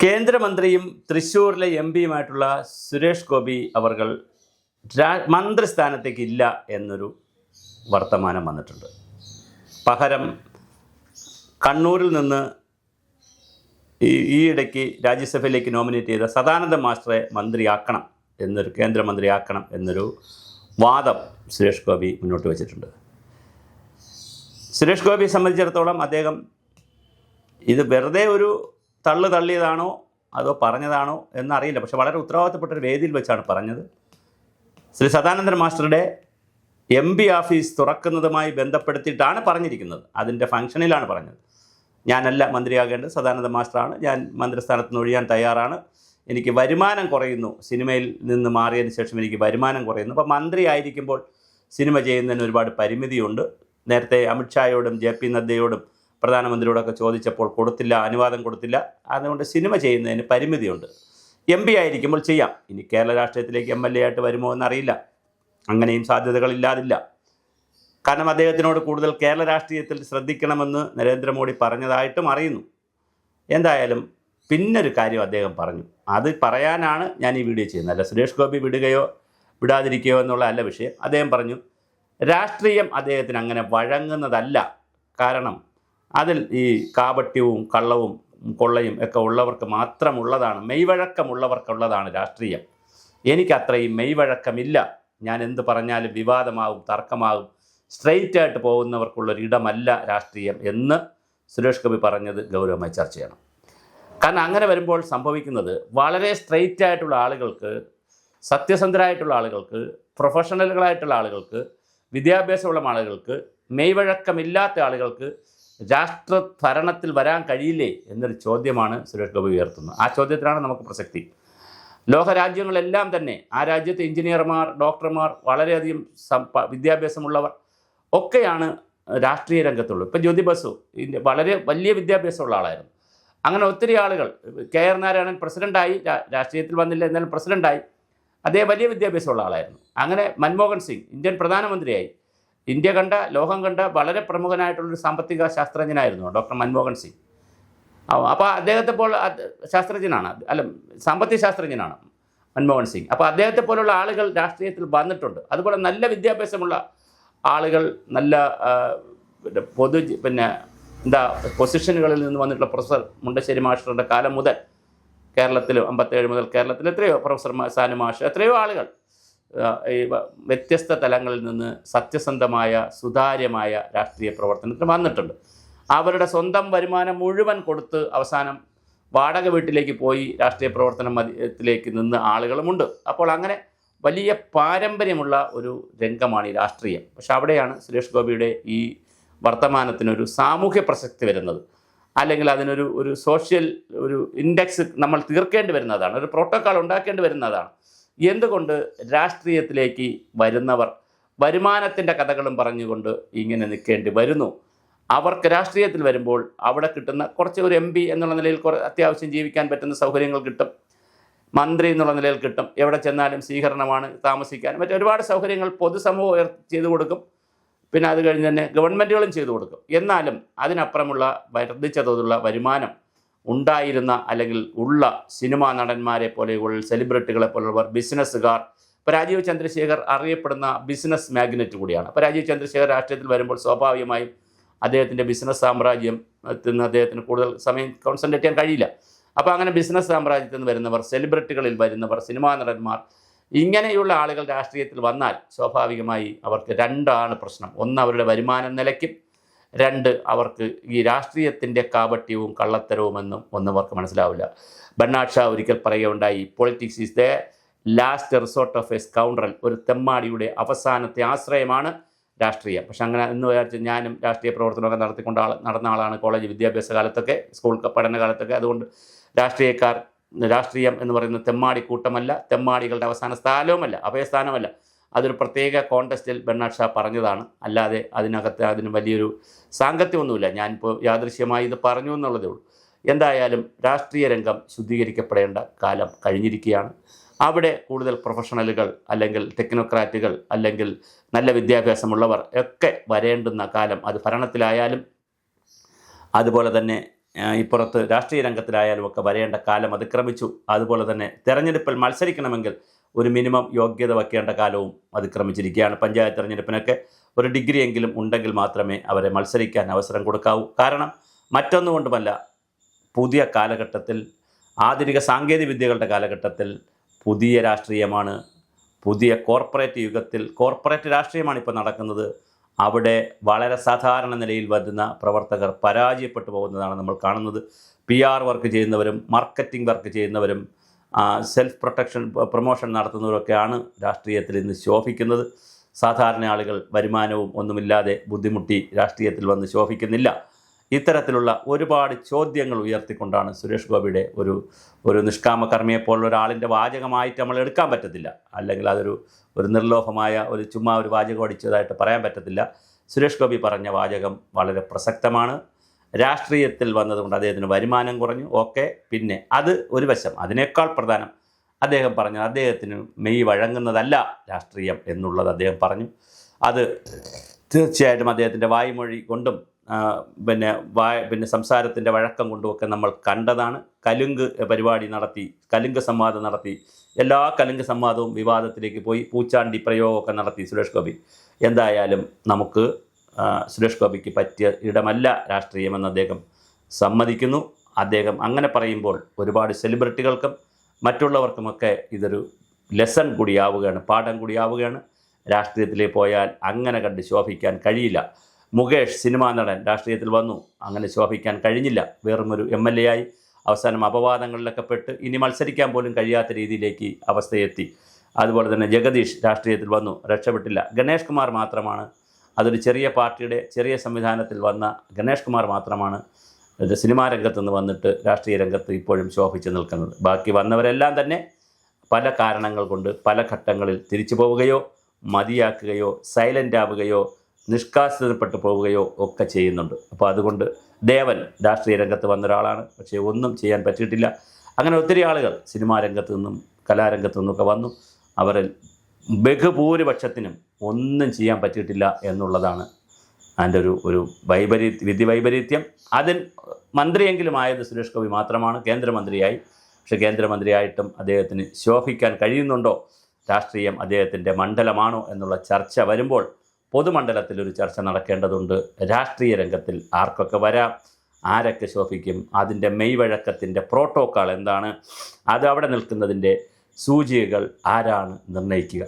കേന്ദ്രമന്ത്രിയും തൃശ്ശൂരിലെ എം പിയുമായിട്ടുള്ള സുരേഷ് ഗോപി അവർകൾ മന്ത്രിസ്ഥാനത്തേക്ക് ഇല്ല എന്നൊരു വർത്തമാനം വന്നിട്ടുണ്ട്. പകരം കണ്ണൂരിൽ നിന്ന് ഈയിടയ്ക്ക് രാജ്യസഭയിലേക്ക് നോമിനേറ്റ് ചെയ്ത സദാനന്ദ മാസ്റ്ററെ മന്ത്രിയാക്കണം എന്നൊരു കേന്ദ്രമന്ത്രിയാക്കണം എന്നൊരു വാദം സുരേഷ് ഗോപി മുന്നോട്ട് വച്ചിട്ടുണ്ട്. സുരേഷ് ഗോപിയെ സംബന്ധിച്ചിടത്തോളം അദ്ദേഹം ഇത് വെറുതെ ഒരു തള്ളിയതാണോ അതോ പറഞ്ഞതാണോ എന്നറിയില്ല. പക്ഷെ വളരെ ഉത്തരവാദിത്തപ്പെട്ടൊരു വേദിയിൽ വെച്ചാണ് പറഞ്ഞത്. ശ്രീ സദാനന്ദൻ മാസ്റ്ററുടെ എം പി ഓഫീസ് തുറക്കുന്നതുമായി ബന്ധപ്പെടുത്തിയിട്ടാണ് പറഞ്ഞിരിക്കുന്നത്. അതിൻ്റെ ഫംഗ്ഷനിലാണ് പറഞ്ഞത്. ഞാനല്ല മന്ത്രിയാകേണ്ടത്, സദാനന്ദ മാസ്റ്ററാണ്. ഞാൻ മന്ത്രിസ്ഥാനത്ത് നിന്ന് ഒഴിയാൻ തയ്യാറാണ്. എനിക്ക് വരുമാനം കുറയുന്നു, സിനിമയിൽ നിന്ന് മാറിയതിന് ശേഷം എനിക്ക് വരുമാനം കുറയുന്നു. അപ്പോൾ മന്ത്രി ആയിരിക്കുമ്പോൾ സിനിമ ചെയ്യുന്നതിന് ഒരുപാട് പരിമിതിയുണ്ട്. നേരത്തെ അമിത്ഷായോടും JP നദ്ദയോടും പ്രധാനമന്ത്രിയോടൊക്കെ ചോദിച്ചപ്പോൾ കൊടുത്തില്ല, അനുവാദം കൊടുത്തില്ല. അതുകൊണ്ട് സിനിമ ചെയ്യുന്നതിന് പരിമിതിയുണ്ട്. MP ആയിരിക്കുമ്പോൾ ചെയ്യാം. ഇനി കേരള രാഷ്ട്രീയത്തിലേക്ക് MLA ആയിട്ട് വരുമോ എന്നറിയില്ല. അങ്ങനെയും സാധ്യതകളില്ലാതില്ല. കാരണം അദ്ദേഹത്തിനോട് കൂടുതൽ കേരള രാഷ്ട്രീയത്തിൽ ശ്രദ്ധിക്കണമെന്ന് നരേന്ദ്രമോദി പറഞ്ഞതായിട്ടും അറിയുന്നു. എന്തായാലും പിന്നൊരു കാര്യം അദ്ദേഹം പറഞ്ഞു. അത് പറയാനാണ് ഞാൻ ഈ വീഡിയോ ചെയ്യുന്നത്. അല്ല സുരേഷ് ഗോപി വിടുകയോ വിടാതിരിക്കുകയോ എന്നുള്ള അല്ല വിഷയം. അദ്ദേഹം പറഞ്ഞു രാഷ്ട്രീയം അദ്ദേഹത്തിന് അങ്ങനെ വഴങ്ങുന്നതല്ല. കാരണം അതിൽ ഈ കാപട്യവും കള്ളവും കൊള്ളയും ഒക്കെ ഉള്ളവർക്ക് മാത്രമുള്ളതാണ്, മെയ്വഴക്കമുള്ളവർക്കുള്ളതാണ് രാഷ്ട്രീയം. എനിക്കത്രയും മെയ്വഴക്കമില്ല. ഞാൻ എന്ത് പറഞ്ഞാലും വിവാദമാകും, തർക്കമാകും. സ്ട്രെയിറ്റ് ആയിട്ട് പോകുന്നവർക്കുള്ളൊരിടമല്ല രാഷ്ട്രീയം എന്ന് സുരേഷ് ഗോപി പറഞ്ഞത് ഗൗരവമായി ചർച്ച ചെയ്യണം. കാരണം അങ്ങനെ വരുമ്പോൾ സംഭവിക്കുന്നത് വളരെ സ്ട്രെയിറ്റ് ആയിട്ടുള്ള ആളുകൾക്ക്, സത്യസന്ധരായിട്ടുള്ള ആളുകൾക്ക്, പ്രൊഫഷണലുകളായിട്ടുള്ള ആളുകൾക്ക്, വിദ്യാഭ്യാസമുള്ള ആളുകൾക്ക്, മെയ്വഴക്കമില്ലാത്ത ആളുകൾക്ക് രാഷ്ട്ര ഭരണത്തിൽ വരാൻ കഴിയില്ലേ എന്നൊരു ചോദ്യമാണ് സുരേഷ് ഗോപി ഉയർത്തുന്നത്. ആ ചോദ്യത്തിനാണ് നമുക്ക് പ്രസക്തി. ലോകരാജ്യങ്ങളെല്ലാം തന്നെ ആ രാജ്യത്തെ എഞ്ചിനീയർമാർ, ഡോക്ടർമാർ, വളരെയധികം വിദ്യാഭ്യാസമുള്ളവർ ഒക്കെയാണ് രാഷ്ട്രീയ രംഗത്തുള്ളത്. ഇപ്പോൾ ജ്യോതി ബസു വളരെ വലിയ വിദ്യാഭ്യാസമുള്ള ആളായിരുന്നു. അങ്ങനെ ഒത്തിരി ആളുകൾ, KR നാരായണൻ പ്രസിഡൻ്റായി, രാഷ്ട്രീയത്തിൽ വന്നില്ല എന്നാലും പ്രസിഡൻ്റായി. അദ്ദേഹം വലിയ വിദ്യാഭ്യാസമുള്ള ആളായിരുന്നു. അങ്ങനെ മൻമോഹൻ സിംഗ് ഇന്ത്യൻ പ്രധാനമന്ത്രിയായി. ഇന്ത്യ കണ്ട, ലോകം കണ്ട വളരെ പ്രമുഖനായിട്ടുള്ളൊരു സാമ്പത്തിക ശാസ്ത്രജ്ഞനായിരുന്നു ഡോക്ടർ മൻമോഹൻ സിംഗ്. അപ്പോൾ അദ്ദേഹത്തെ പോലെ ശാസ്ത്രജ്ഞനാണ്, അല്ല സാമ്പത്തിക ശാസ്ത്രജ്ഞനാണ് മൻമോഹൻ സിംഗ്. അപ്പോൾ അദ്ദേഹത്തെ പോലുള്ള ആളുകൾ രാഷ്ട്രീയത്തിൽ വന്നിട്ടുണ്ട്. അതുപോലെ നല്ല വിദ്യാഭ്യാസമുള്ള ആളുകൾ, നല്ല പൊസിഷനുകളിൽ നിന്ന് വന്നിട്ടുള്ള പ്രൊഫസർ മുണ്ടശ്ശേരി മാസ്റ്ററുടെ കാലം മുതൽ കേരളത്തിൽ 57 മുതൽ കേരളത്തിൽ എത്രയോ പ്രൊഫസർ സാനു മാഷ്, എത്രയോ ആളുകൾ ഈ വ്യത്യസ്ത തലങ്ങളിൽ നിന്ന് സത്യസന്ധമായ സുതാര്യമായ രാഷ്ട്രീയ പ്രവർത്തനത്തിന് വന്നിട്ടുണ്ട്. അവരുടെ സ്വന്തം വരുമാനം മുഴുവൻ കൊടുത്ത് അവസാനം വാടക വീട്ടിലേക്ക് പോയി രാഷ്ട്രീയ പ്രവർത്തനത്തിലേക്ക് നിന്ന് ആളുകളുമുണ്ട്. അപ്പോൾ അങ്ങനെ വലിയ പാരമ്പര്യമുള്ള ഒരു രംഗമാണ് ഈ രാഷ്ട്രീയം. പക്ഷെ അവിടെയാണ് സുരേഷ് ഗോപിയുടെ ഈ വർത്തമാനത്തിനൊരു സാമൂഹ്യ പ്രസക്തി വരുന്നത്. അല്ലെങ്കിൽ അതിനൊരു സോഷ്യൽ ഒരു ഇൻഡെക്സ് നമ്മൾ തീർക്കേണ്ടി വരുന്നതാണ്, ഒരു പ്രോട്ടോക്കോൾ ഉണ്ടാക്കേണ്ടി വരുന്നതാണ്. എന്തുകൊണ്ട് രാഷ്ട്രീയത്തിലേക്ക് വരുന്നവർ വരുമാനത്തിൻ്റെ കഥകളും പറഞ്ഞുകൊണ്ട് ഇങ്ങനെ നിൽക്കേണ്ടി വരുന്നു? അവർക്ക് രാഷ്ട്രീയത്തിൽ വരുമ്പോൾ അവിടെ കിട്ടുന്ന കുറച്ച് ഒരു MP എന്നുള്ള നിലയിൽ അത്യാവശ്യം ജീവിക്കാൻ പറ്റുന്ന സൗകര്യങ്ങൾ കിട്ടും, മന്ത്രി എന്നുള്ള നിലയിൽ കിട്ടും, എവിടെ ചെന്നാലും സ്വീകരണമാണ്, താമസിക്കാൻ ഒരുപാട് സൗകര്യങ്ങൾ പൊതുസമൂഹം ചെയ്തു കൊടുക്കും. പിന്നെ അത് കഴിഞ്ഞ് തന്നെ ഗവൺമെൻറ്റുകളും ചെയ്തു കൊടുക്കും. എന്നാലും അതിനപ്പുറമുള്ള വർദ്ധിച്ച തോതിലുള്ള വരുമാനം ഉണ്ടായിരുന്ന അല്ലെങ്കിൽ ഉള്ള സിനിമാ നടന്മാരെ പോലെയുള്ള സെലിബ്രിറ്റികളെ പോലുള്ളവർ, ബിസിനസ്സുകാർ. ഇപ്പോൾ രാജീവ് ചന്ദ്രശേഖർ അറിയപ്പെടുന്ന ബിസിനസ് മാഗ്നറ്റ് കൂടിയാണ്. അപ്പോൾ രാജീവ് ചന്ദ്രശേഖർ രാഷ്ട്രീയത്തിൽ വരുമ്പോൾ സ്വാഭാവികമായും അദ്ദേഹത്തിൻ്റെ ബിസിനസ് സാമ്രാജ്യത്തിൽ നിന്ന് അദ്ദേഹത്തിന് കൂടുതൽ സമയം കോൺസെൻട്രേറ്റ് ചെയ്യാൻ കഴിയില്ല. അപ്പോൾ അങ്ങനെ ബിസിനസ് സാമ്രാജ്യത്തിൽ നിന്ന് വരുന്നവർ, സെലിബ്രിറ്റികളിൽ വരുന്നവർ, സിനിമാ നടന്മാർ, ഇങ്ങനെയുള്ള ആളുകൾ രാഷ്ട്രീയത്തിൽ വന്നാൽ സ്വാഭാവികമായി അവർക്ക് രണ്ടാണ് പ്രശ്നം. ഒന്ന്, അവരുടെ വരുമാനം നിലയ്ക്കും. രണ്ട്, അവർക്ക് ഈ രാഷ്ട്രീയത്തിൻ്റെ കാപട്യവും കള്ളത്തരവുമെന്നും ഒന്നവർക്ക് മനസ്സിലാവില്ല. ബർണാഡ് ഷാ ഒരിക്കൽ പറയുകയുണ്ടായി, politics is the last resort of A scoundrel. ഒരു തെമ്മാടിയുടെ അവസാനത്തെ ആശ്രയമാണ് രാഷ്ട്രീയം. പക്ഷെ അങ്ങനെ എന്ന് വിചാരിച്ച് ഞാനും രാഷ്ട്രീയ പ്രവർത്തനമൊക്കെ നടന്ന ആളാണ് കോളേജ് വിദ്യാഭ്യാസ കാലത്തൊക്കെ, സ്കൂൾ പഠനകാലത്തൊക്കെ. അതുകൊണ്ട് രാഷ്ട്രീയം എന്ന് പറയുന്നത് തെമ്മാടിക്കൂട്ടമല്ല, തെമ്മാടികളുടെ അവസാന സ്ഥാനവുമല്ല, അഭയസ്ഥാനമല്ല. അതൊരു പ്രത്യേക കോണ്ടസ്റ്റിൽ ബർണാഡ് ഷാ പറഞ്ഞതാണ്. അല്ലാതെ അതിന് വലിയൊരു സാങ്കത്യമൊന്നുമില്ല. ഞാനിപ്പോൾ യാദൃശ്യമായി ഇത് പറഞ്ഞു എന്നുള്ളതേ ഉള്ളൂ. എന്തായാലും രാഷ്ട്രീയ രംഗം ശുദ്ധീകരിക്കപ്പെടേണ്ട കാലം കഴിഞ്ഞിരിക്കുകയാണ്. അവിടെ കൂടുതൽ പ്രൊഫഷണലുകൾ, അല്ലെങ്കിൽ ടെക്നോക്രാറ്റുകൾ, അല്ലെങ്കിൽ നല്ല വിദ്യാഭ്യാസമുള്ളവർ ഒക്കെ വരേണ്ടുന്ന കാലം, അത് ഭരണത്തിലായാലും അതുപോലെ തന്നെ ഇപ്പുറത്ത് രാഷ്ട്രീയ രംഗത്തിലായാലും ഒക്കെ വരേണ്ട കാലം അതിക്രമിച്ചു. അതുപോലെ തന്നെ തെരഞ്ഞെടുപ്പിൽ മത്സരിക്കണമെങ്കിൽ ഒരു മിനിമം യോഗ്യത വയ്ക്കേണ്ട കാലവും അതിക്രമിച്ചിരിക്കുകയാണ്. പഞ്ചായത്ത് തെരഞ്ഞെടുപ്പിനൊക്കെ ഒരു ഡിഗ്രിയെങ്കിലും ഉണ്ടെങ്കിൽ മാത്രമേ അവരെ മത്സരിക്കാൻ അവസരം കൊടുക്കാവൂ. കാരണം മറ്റൊന്നുകൊണ്ടുമല്ല, പുതിയ കാലഘട്ടത്തിൽ, ആധുനിക സാങ്കേതിക വിദ്യകളുടെ കാലഘട്ടത്തിൽ പുതിയ രാഷ്ട്രീയമാണ്. പുതിയ കോർപ്പറേറ്റ് യുഗത്തിൽ കോർപ്പറേറ്റ് രാഷ്ട്രീയമാണ് ഇപ്പോൾ നടക്കുന്നത്. അവിടെ വളരെ സാധാരണ നിലയിൽ വരുന്ന പ്രവർത്തകർ പരാജയപ്പെട്ടു പോകുന്നതാണ് നമ്മൾ കാണുന്നത്. PR വർക്ക് ചെയ്യുന്നവരും മാർക്കറ്റിംഗ് വർക്ക് ചെയ്യുന്നവരും സെൽഫ് പ്രൊമോഷൻ നടത്തുന്നവരൊക്കെയാണ് രാഷ്ട്രീയത്തിൽ ഇന്ന് ശോഭിക്കുന്നത്. സാധാരണ ആളുകൾ വരുമാനവും ഒന്നുമില്ലാതെ ബുദ്ധിമുട്ടി രാഷ്ട്രീയത്തിൽ വന്ന് ശോഭിക്കുന്നില്ല. ഇത്തരത്തിലുള്ള ഒരുപാട് ചോദ്യങ്ങൾ ഉയർത്തിക്കൊണ്ടാണ് സുരേഷ് ഗോപിയുടെ ഒരു നിഷ്കാമകർമ്മിയെപ്പോലുള്ള ഒരാളിൻ്റെ വാചകമായിട്ട് നമ്മൾ എടുക്കാൻ പറ്റത്തില്ല. അല്ലെങ്കിൽ ഒരു നിർലോഭമായ ചുമ്മാ ഒരു വാചകം അടിച്ചതായിട്ട് പറയാൻ പറ്റത്തില്ല. സുരേഷ് ഗോപി പറഞ്ഞ വാചകം വളരെ പ്രസക്തമാണ്. രാഷ്ട്രീയത്തിൽ വന്നതുകൊണ്ട് അദ്ദേഹത്തിന് വരുമാനം കുറഞ്ഞു, ഓക്കെ. പിന്നെ അത് ഒരു വശം. അതിനേക്കാൾ പ്രധാനം അദ്ദേഹം പറഞ്ഞു, അദ്ദേഹത്തിന് മെയ് വഴങ്ങുന്നതല്ല രാഷ്ട്രീയം എന്നുള്ളത് അദ്ദേഹം പറഞ്ഞു. അത് തീർച്ചയായിട്ടും അദ്ദേഹത്തിൻ്റെ വായ്മൊഴി കൊണ്ടും പിന്നെ സംസാരത്തിൻ്റെ വഴക്കം കൊണ്ടുമൊക്കെ നമ്മൾ കണ്ടതാണ്. കലുങ്ക് പരിപാടി നടത്തി, കലുങ്ക് സംവാദം നടത്തി, എല്ലാ കലുങ്ക് സംവാദവും വിവാദത്തിലേക്ക് പോയി. പൂച്ചാണ്ടി പ്രയോഗമൊക്കെ നടത്തി സുരേഷ് ഗോപി. എന്തായാലും നമുക്ക് സുരേഷ് ഗോപിക്ക് പറ്റിയ ഇടമല്ല രാഷ്ട്രീയമെന്ന് അദ്ദേഹം സമ്മതിക്കുന്നു. അദ്ദേഹം അങ്ങനെ പറയുമ്പോൾ ഒരുപാട് സെലിബ്രിറ്റികൾക്കും മറ്റുള്ളവർക്കുമൊക്കെ ഇതൊരു ലെസൺ കൂടിയാവുകയാണ്, പാഠം കൂടിയാവുകയാണ്. രാഷ്ട്രീയത്തിലേക്ക് പോയാൽ അങ്ങനെ കണ്ട് ശോഭിക്കാൻ കഴിയില്ല. മുകേഷ് സിനിമാ നടൻ രാഷ്ട്രീയത്തിൽ വന്നു, അങ്ങനെ ശോഭിക്കാൻ കഴിഞ്ഞില്ല. വെറുമൊരു MLA ആയി അവസാനം അപവാദങ്ങളിലൊക്കെ പെട്ട് ഇനി മത്സരിക്കാൻ പോലും കഴിയാത്ത രീതിയിലേക്ക് അവസ്ഥയെത്തി. അതുപോലെ തന്നെ ജഗദീഷ് രാഷ്ട്രീയത്തിൽ വന്നു, രക്ഷപ്പെട്ടില്ല. ഗണേഷ് കുമാർ മാത്രമാണ്, അതൊരു ചെറിയ പാർട്ടിയുടെ ചെറിയ സംവിധാനത്തിൽ വന്ന ഗണേഷ് കുമാർ മാത്രമാണ് സിനിമാ രംഗത്ത് നിന്ന് വന്നിട്ട് രാഷ്ട്രീയ രംഗത്ത് ഇപ്പോഴും ശോഭിച്ച് നിൽക്കുന്നത്. ബാക്കി വന്നവരെല്ലാം തന്നെ പല കാരണങ്ങൾ കൊണ്ട് പല ഘട്ടങ്ങളിൽ തിരിച്ചു പോവുകയോ മതിയാക്കുകയോ സൈലൻ്റ് ആവുകയോ നിഷ്കാസിതപ്പെട്ടു പോവുകയോ ഒക്കെ ചെയ്യുന്നുണ്ട്. അപ്പോൾ അതുകൊണ്ട് ദേവൻ രാഷ്ട്രീയ രംഗത്ത് വന്ന ഒരാളാണ്, പക്ഷേ ഒന്നും ചെയ്യാൻ പറ്റിയിട്ടില്ല. അങ്ങനെ ഒത്തിരി ആളുകൾ സിനിമാ രംഗത്തു നിന്നും കലാരംഗത്തു നിന്നൊക്കെ വന്നു. അവരിൽ ബഹുഭൂരിപക്ഷത്തിനും ഒന്നും ചെയ്യാൻ പറ്റിയിട്ടില്ല എന്നുള്ളതാണ് അതിൻ്റെ ഒരു വിധി വൈപരീത്യം. അതിൽ മന്ത്രിയെങ്കിലും ആയത് സുരേഷ് ഗോപി മാത്രമാണ്, കേന്ദ്രമന്ത്രിയായി. പക്ഷേ കേന്ദ്രമന്ത്രിയായിട്ടും അദ്ദേഹത്തിന് ശോഭിക്കാൻ കഴിയുന്നുണ്ടോ, രാഷ്ട്രീയം അദ്ദേഹത്തിൻ്റെ മണ്ഡലമാണോ എന്നുള്ള ചർച്ച വരുമ്പോൾ പൊതുമണ്ഡലത്തിലൊരു ചർച്ച നടക്കേണ്ടതുണ്ട്. രാഷ്ട്രീയ രംഗത്തിൽ ആർക്കൊക്കെ വരാം, ആരൊക്കെ ശോഭിക്കും, അതിൻ്റെ മെയ്വഴക്കത്തിൻ്റെ പ്രോട്ടോക്കോൾ എന്താണ്, അത് അവിടെ നിൽക്കുന്നതിൻ്റെ സൂചികകൾ ആരാണ് നിർണ്ണയിക്കുക?